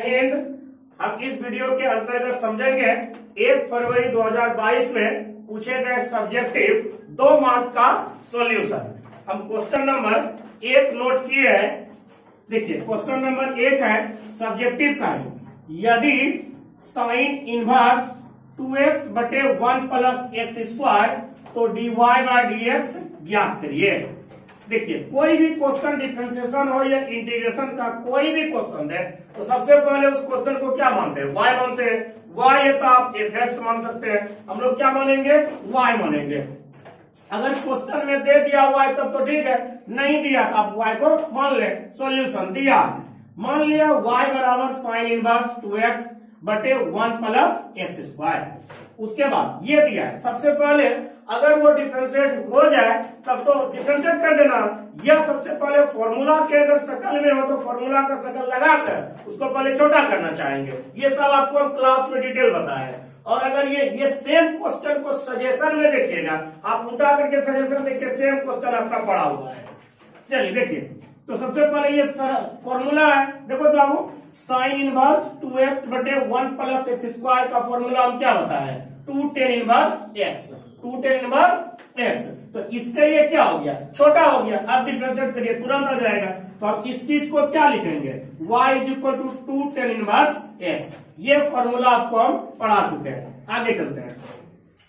हिंद। हम इस वीडियो के अंतर्गत समझेंगे 1 फरवरी 2022 में पूछे गए सब्जेक्टिव 2 मार्क्स का सॉल्यूशन। हम क्वेश्चन नंबर 1 नोट किए हैं। देखिए क्वेश्चन नंबर 1 है सब्जेक्टिव का है, यदि साइन इनवर्स 2x बटे 1 प्लस एक्स स्क्वायर तो dy बाय dx ज्ञात करिए। देखिए कोई भी क्वेश्चन डिफरेंशिएशन हो या इंटीग्रेशन का कोई भी क्वेश्चन है तो सबसे पहले उस क्वेश्चन को क्या मानते हैं, y मानते हैं। y है तो आप fx मान सकते हैं, हम लोग क्या मानेंगे, y मानेंगे। अगर क्वेश्चन में दे दिया y तब तो ठीक है, नहीं दिया तो आप y को मान ले। सॉल्यूशन दिया, मान लिया y बराबर साइन इनवर्स 2x बटे 1 प्लस एक्स स्क्वायर। उसके बाद ये दिया है, सबसे पहले अगर वो डिफरेंशिएट हो जाए तब तो डिफरेंशिएट कर देना। यह सबसे पहले फॉर्मूला के अगर शकल में हो तो फॉर्मूला का शकल लगाकर उसको पहले छोटा करना चाहेंगे। ये सब आपको हम क्लास में डिटेल बताए हैं। और अगर ये सेम क्वेश्चन को सजेशन में देखिएगा, आप उल्टा करके सजेशन देखिए, सेम क्वेश्चन आपका पड़ा हुआ है। चलिए देखिए, तो सबसे पहले ये फॉर्मूला है, देखो बाबू, साइन इनवर्स 2x बटे 1 प्लस एक्स स्क्वायर का फॉर्मूला हम क्या बताया है, 2 tan inverse x, 2 tan inverse x। तो इससे ये क्या हो गया, छोटा हो गया। अब डिफरेंशिएट करिए, तुरंत आ जाएगा। तो हम इस चीज को क्या लिखेंगे, y is equal to 2 tan inverse x। ये फॉर्मूला आपको हम पढ़ा चुके हैं। आगे चलते हैं।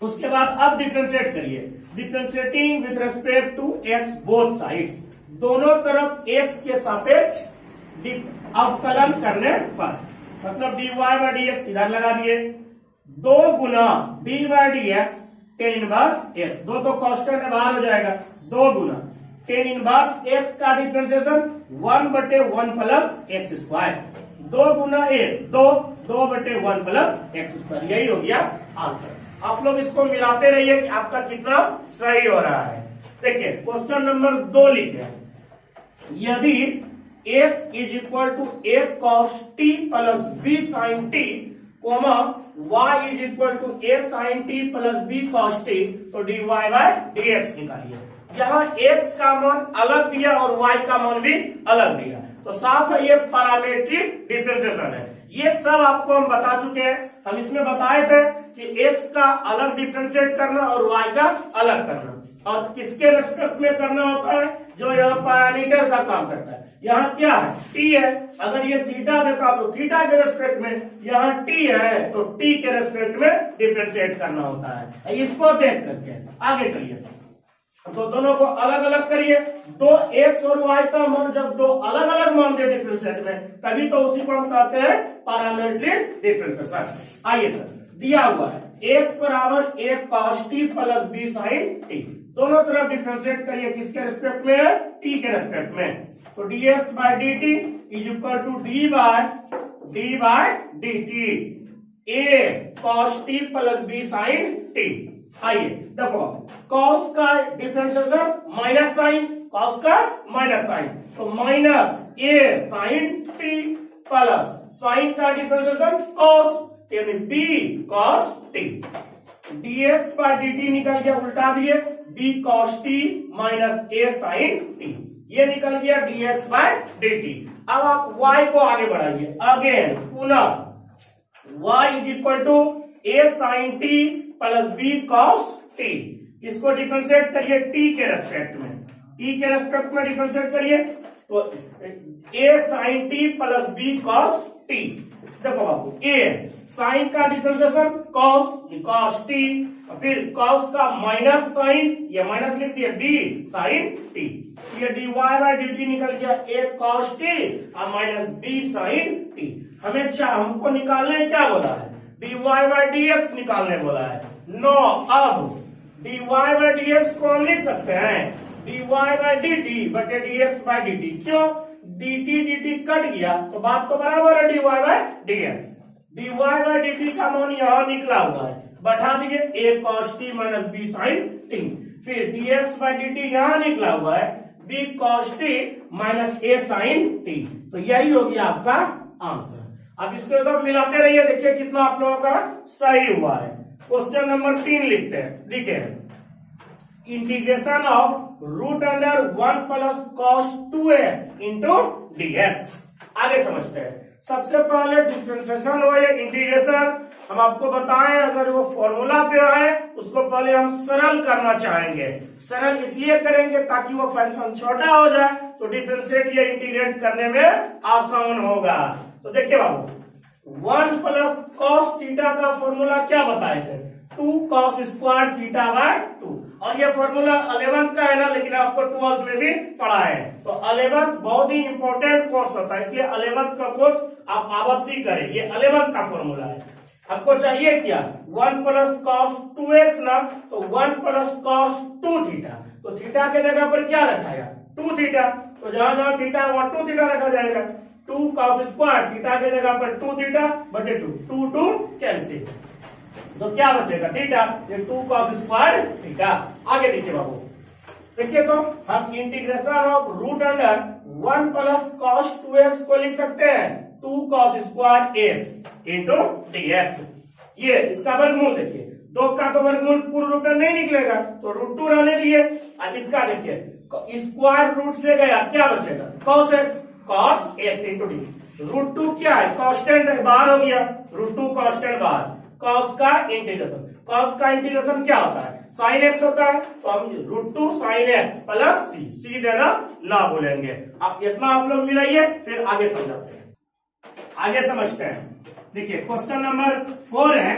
उसके बाद अब डिफरेंशिएट करिए, differentiating with respect to x both sides, दोनों तरफ x के सापेक्ष अवकलन करने पर, मतलब dy बाय dx इधर लगा दिए, 2 गुना dy by dx tan inverse x, 2 तो कांस्टेंट है बाहर हो जाएगा, 2 गुना tan इनवर्स x का डिफरेंशिएशन 1 बटे 1 प्लस एक्स स्क्वायर, 2 गुना 1 2 बटे 1 प्लस एक्स स्क्वायर। यही हो गया आंसर। आप लोग इसको मिलाते रहिए कि आपका कितना सही हो रहा है। देखिए क्वेश्चन नंबर 2 लिखे, यदि x is equal to a cos t plus b sin t, comma y is equal to a sin t plus b cos t, तो dy बाय dx निकालिए। यहाँ x का मान अलग दिया और y का मान भी अलग दिया, तो साफ है ये पैरामीट्रिक डिफरेंशिएशन है। ये सब आपको हम बता चुके हैं। हम इसमें बताए थे कि x का अलग डिफरेंशिएट करना और y का अलग करना, और किसके रेस्पेक्ट में करना होता है, जो यहाँ पैरामीटर का काम करता है। यहाँ क्या है, t है, अगर ये थीटा देता तो थीटा के रेस्पेक्ट में, यहाँ t है तो t के रेस्पेक्ट में डिफरेंशिएट करना होता है। इसको देख करके आगे चलिए, तो दोनों को अलग अलग करिए। 2x और y का मान जब 2 अलग अलग मान दे डिफरेंशिएट में, तभी तो उसी को हम कहते हैं पैरामीट्रिक डिफरेंशिएशन। आइए सर, दिया हुआ है x बराबर a cos t plus b sin t, दोनों तरफ डिफरेंशिएट करिए, किसके रेस्पेक्ट में, t के रेस्पेक्ट में। तो dx by dt is equal to d by dt a cos t plus b sin t। आइए देखो, cos का डिफरेंशिएशन माइनस साइन, cos का माइनस साइन, तो minus a sin t plus sine का differentiation cos, यानी b cos t, dx by dt निकल गया, उल्टा दिए, b cos t minus a sin t, ये निकल गया dx बाय dt। अब आप y को आगे बढ़ाइए, अगेन पुनः y is equal to a sin t plus b cos t, इसको डिफरेंशिएट करिए t के रेस्पेक्ट में, t के रेस्पेक्ट में डिफरेंशिएट करिए, तो a sin t plus b cos t। देखो बाबू, a साइन का डिफरेंशिएशन cos t, फिर cos का माइनस साइन, ये माइनस लिख दिया, b sin t, ये dy बाय dt निकल गया a cos t और माइनस b sin t। हमको निकालने क्या बोला है, dy बाय dx निकालने बोला है। नो, अब dy बाय dx को हम लिख सकते हैं dy बाय dt बटे dx बाय dt। क्यों, dt dt कट गया तो बात तो बराबर है dy by dx। dy by dt का मान यहां निकला हुआ है, बैठा दीजिए a cos t minus b sin t, फिर dx बाय dt यहां निकला हुआ है b cos t minus a sin t। तो यही हो गया आपका आंसर। अब इसको एकदम मिलाते रहिए, देखिए कितना आप लोगों का सही हुआ है। क्वेश्चन नंबर 3 लिखते हैं, लिखे integration of root under 1 plus cos 2x into dx। आगे समझते हैं। सबसे पहले डिफरेंशिएशन हो या इंटीग्रेशन, हम आपको बताएं अगर वो फॉर्मूला पे आए उसको पहले हम सरल करना चाहेंगे। सरल इसलिए करेंगे ताकि वो फंक्शन छोटा हो जाए तो डिफरेंशिएट या इंटीग्रेट करने में आसान होगा। तो देखिए बाबू, 1 प्लस कॉस थीटा का फॉर्मूला क्या बताए थे, 2 कॉस स्क्वायर थीटा बाय 2, और ये फॉर्मूला 11th का है ना, लेकिन आपको 12th में भी पढ़ा है। तो 11th बहुत ही इंपॉर्टेंट कोर्स होता है, इसलिए 11th का कोर्स आप अवश्य करें। ये 11th का फॉर्मूला है। आपको चाहिए क्या, 1 प्लस कॉस 2x ना, तो 1 प्लस कॉस 2 थीटा। तो थीटा के जगह पर क्या रखा है, 2 थीटा। तो जहां जहां थीटा वहां 2 थीटा रखा जाएगा। 2 कॉस स्क्वायर थीटा के जगह पर 2 थीटा बटे 2, 2 कैंसिल, तो क्या बचेगा थीटा, ये 2 कॉस स्क्वायर थीटा। आगे देखिए बाबू, देखिए तो हम integration of root under 1 plus cos 2x को लिख सकते हैं 2 cos square x into dx। ये इसका वर्गमूल देखिए, 2 का तो वर्गमूल पूर्ण रूप में नहीं निकलेगा तो √2 रहने दिए। और इसका देखिए स्क्वायर रूट से गया क्या बचेगा cos x इंटू डी। √2 क्या है, कांस्टेंट है, बाहर हो गया, √2 कांस्टेंट बाहर। cos का इंटीग्रेशन, cos का इंटीग्रेशन क्या होता है, sin x होता है। तो हम √2 sin x प्लस c देना ना भूलेंगे। अब इतना आप लोग मिलाइए, फिर आगे समझाते हैं, आगे समझते हैं। देखिए क्वेश्चन नंबर 4 है,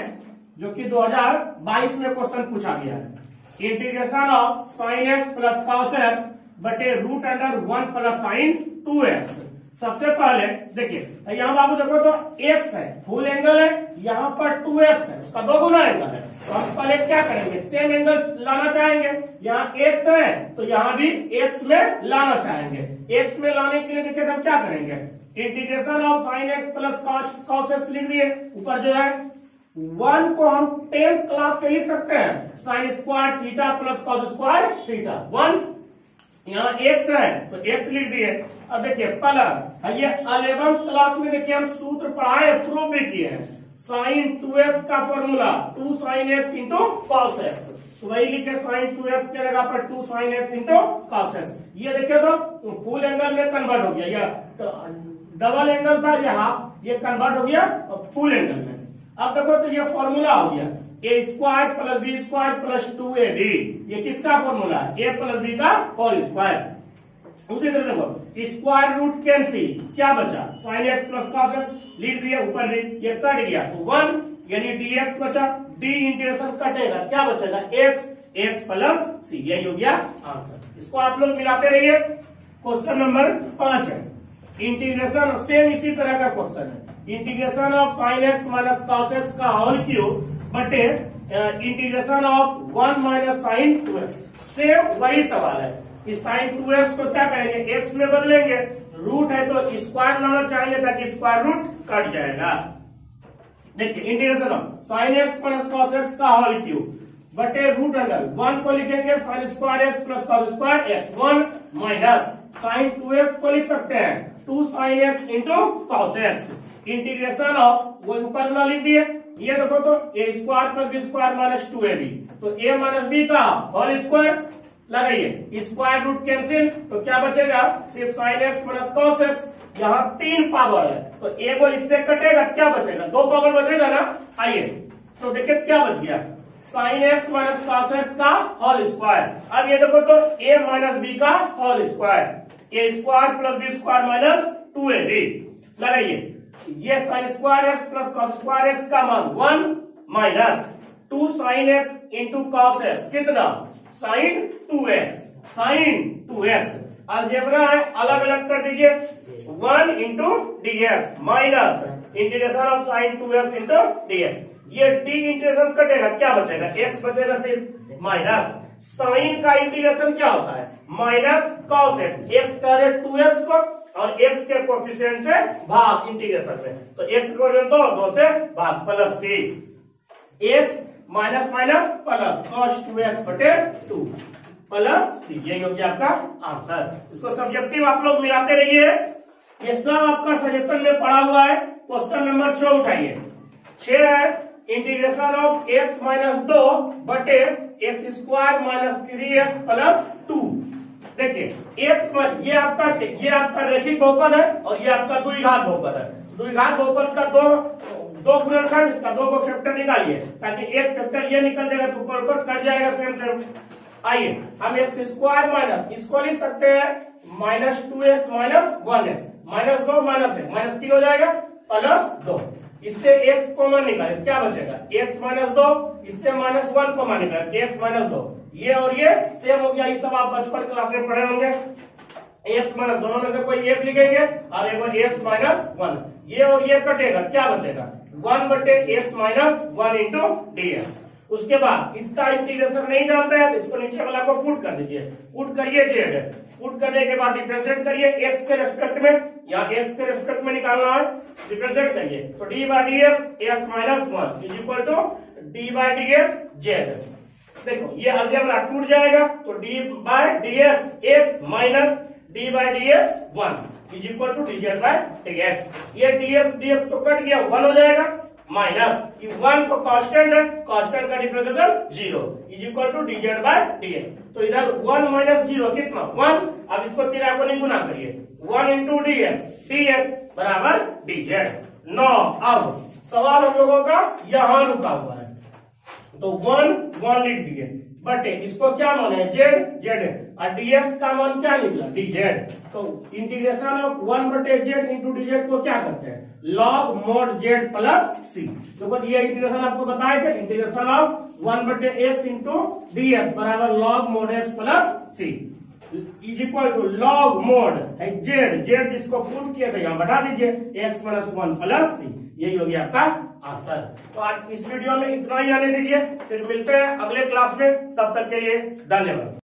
जो कि 2022 में क्वेश्चन पूछा गया है। Integration of sin x plus cos x बटे root under 1 plus sin 2x। सबसे पहले देखिए यहाँ बाबू देखो तो x है, फुल एंगल है, यहाँ पर 2x है, उसका 2 गुना एंगल है। तो हम पहले क्या करेंगे, सेम एंगल लाना चाहेंगे। यहाँ x है तो यहाँ भी x में लाना चाहेंगे। x में लाने के लिए देखिए हम क्या करेंगे, integration of sin x plus cos x लिख दिए। ऊपर जो है 1 को हम 10th क्लास से लिख सकते हैं sin square theta plus cos square theta. 1 यहाँ x है तो x लिख दिए। अब देखिए प्लस ये 11th क्लास में देखिए हम सूत्र पढ़ाए, प्रूव भी किए हैं, sin 2x का formula 2 sin x into cos x। तो वही लिखे sin 2x के जगह पर 2 sin x into cos x। ये देखिए तो फुल एंगल में कन्वर्ट हो गया, या तो डबल एंगल था ये हाफ, ये कन्वर्ट हो गया फुल एंगल में। अब देखो तो ये फॉर्मूला हो गया a square plus B square plus 2ab। ये किसका फॉर्मूला है, a प्लस बी का होल स्क्वायर। उसी तरह देखो स्क्वायर रूट कैंसिल, क्या बचा sin x plus cos x लिख दिया, ऊपर ये कट गया तो 1 यानी dx बचा, d इंटीग्रेशन कटेगा क्या बचेगा x प्लस c। यही हो गया आंसर। इसको आप लोग मिलाते रहिए। क्वेश्चन नंबर 5 है इंटीग्रेशन, सेम इसी तरह का क्वेश्चन है, integration of sin x minus cos x का होल क्यूब बटे integration of 1 minus sin 2x। Same वही सवाल है, इस sin 2x को क्या करेंगे, x में बदलेंगे, रूट है तो स्क्वायर लाना चाहेंगे ताकि स्क्वायर रूट कट जाएगा। देखिए integration of sin x plus cos x का होल क्यूब बटे रूट अंडर 1 को लिखेंगे sin square x plus cos square x, 1 minus sin 2x को लिख सकते हैं 2 sin x into cos x। Integration of वो ऊपर ना लिख दिए, ये देखो तो a square plus B square minus 2ab, तो a माइनस बी का होल स्क्वायर लगाइए, स्क्वायर रूट कैंसिल, तो क्या बचेगा सिर्फ sin x plus cos x। यहाँ 3 पावर है तो a को इससे कटेगा, क्या बचेगा 2 पावर बचेगा ना। आइए तो देखिए क्या बच गया, sin x minus cos x का होल स्क्वायर। अब ये देखो तो a माइनस बी का whole square, a square plus B square minus 2ab लगाइए, ये sin square x plus cos square x का मान 1 minus 2 sin x into cos x, कितना sin 2x। अलजेब्रा है, अलग अलग कर दीजिए, 1 into dx minus integration of sin 2x into dx। ये d इंटीग्रेशन कटेगा, क्या बचेगा x बचेगा सिर्फ, माइनस sin का इंटीग्रेशन क्या होता है माइनस cos x, x का रेट 2x को और x के कोफिशिएंट से भाग इंटीग्रेशन में, तो x को 2 से भाग plus 3 x minus minus plus cos 2x बटे 2 प्लस c। यही हो गया आपका आंसर। इसको सब्जेक्टिव आप लोग मिलाते रहिए, ये सब आपका सजेशन में पड़ा हुआ है। क्वेश्चन नंबर 6 उठाइए, 6 है इंटीग्रेशन ऑफ x माइनस 2 बटे x square minus 3x plus 2। देखिए x ये आपका रैखिक बहुपद है और ये आपका द्विघात बहुपद है। द्विघात बहुपद का दो गुणनखंड, इसका दो को फैक्टर निकालिए, ताकि एक फैक्टर ये निकल जाएगा तो ऊपर ऊपर कट जाएगा सेम सेम। आइए हम एक्स स्क्वायर माइनस, इसको लिख सकते हैं -2x माइनस 1x, -2 माइनस 1 -3 हो जाएगा, +2। इससे x कॉमन निकाले, क्या बचेगा x -2, इससे -1 कॉमन निकाले x -2, ये और ये सेम हो गया। ये सब आप बचपन क्लास में पढ़े होंगे। x माइनस, दोनों में से कोई एक लिखेंगे और एक बार x -1, ये और ये कटेगा, क्या बचेगा 1/x -1 इंटू dx। उसके बाद इसका इंटीग्रेशन नहीं जानते हैं तो इसको नीचे वाला को पुट कर दीजिए, पुट करिए जेड, पुट करने के बाद डिफरेंशिएट करिए x के रेस्पेक्ट में, या x के रेस्पेक्ट में निकालना है, डिफरेंशिएट करिए तो d/dx x -1 is equal to d/dx z। देखो ये अलजेब्रा टूट जाएगा तो d/dx x minus d/dx 1 is equal to dz/dx। ये dx तो कट गया, 1 हो जाएगा, माइनस 1 को कांस्टेंट है, कांस्टेंट का differentiation 0 is equal to dz/dx। तो इधर 1 माइनस 0 कितना 1, अब इसको तिराकोनी गुना करिए, 1 इंटू dx बराबर dz। 9। अब सवाल हम लोगों का यहां रुका हुआ है, तो 1 लिख दिए, बटे इसको क्या मान है z और dx का मान क्या निकला dz। तो integration of 1/z into dz को क्या करते हैं log mod z plus c। तो ये इंटीग्रेशन आपको बताए थे, integration of 1/x into dx बराबर log mod x plus c is equal to log mod है z जिसको पुट किया था यहाँ बढ़ा दीजिए x -1 प्लस c। यही हो गया आपका आंसर। तो आज इस वीडियो में इतना ही आने दीजिए, फिर मिलते हैं अगले क्लास में, तब तक के लिए धन्यवाद।